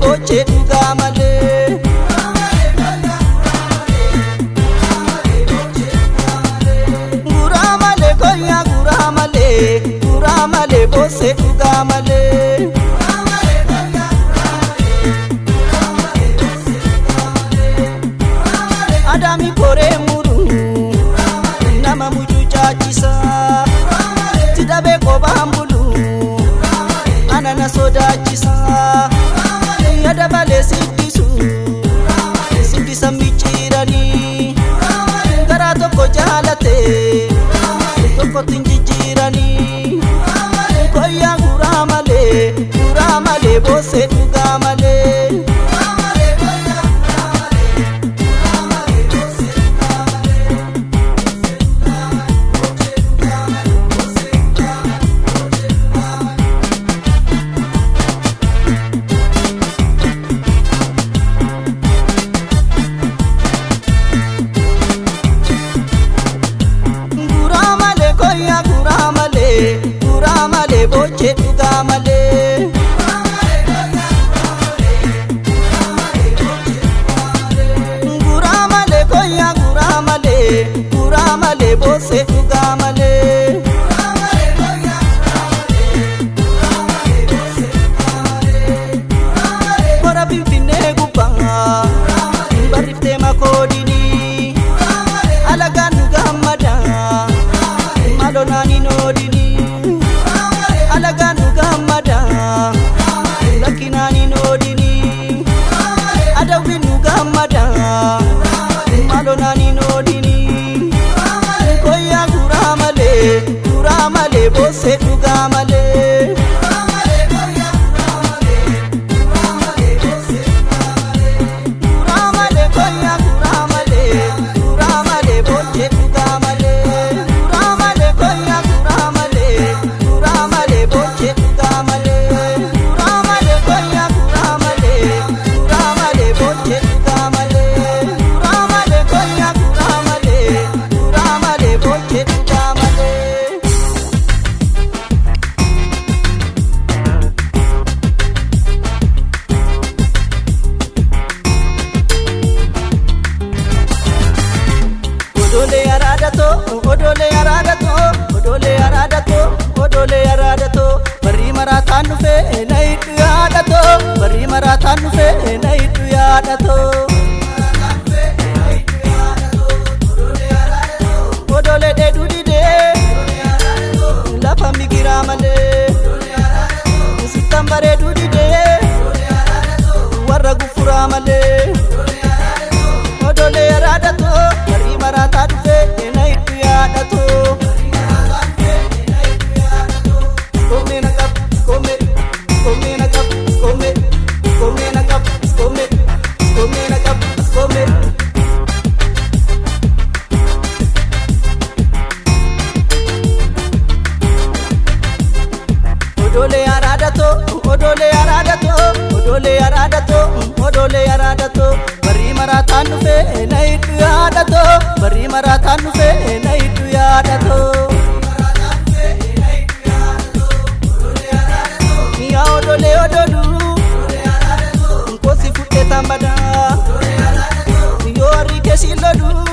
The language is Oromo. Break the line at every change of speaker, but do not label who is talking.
boche dhugaa malee. Guraa malee koyaa guraa malee boose dhugaa malee. Adami koree muruu nama mujuu chaachisa tidabee kophaan buluu anana sodaachisa. Yada bale siddisa michirani gara tokko jaalate tokko tinjijirani koyaa guraa malee boose dhugaa malee. Boche dhugaa malee. Guraa malee koyaa guraa malee boose dhugaa malee. Kora Finfinnee gubbaa barriftee makoodini alagaan nu gammada maloonaan noodini. Alagaan nu gammada lakkinaan noodini adawwiin nu gammada maloonaan noodini koyaa guraa malee boose dhugaa malee. Odolee araadato barri marataan dhufe na hidhu yaadato barri marataan dhufe na hidhu yaadato. Odolee dheeduu didee lafa migiraa malee sittan bareeduu didee warra gufuraa malee. Odolee araadato barri marataan dhufe na hidhu yaadato. Odolee araadato barri marataan dhufe na hidhu yaadato barri marataan dhufe na hidhu yaadato. Yaa odolee odoluu nkosi fudhee tambada yoo harri keessa loluu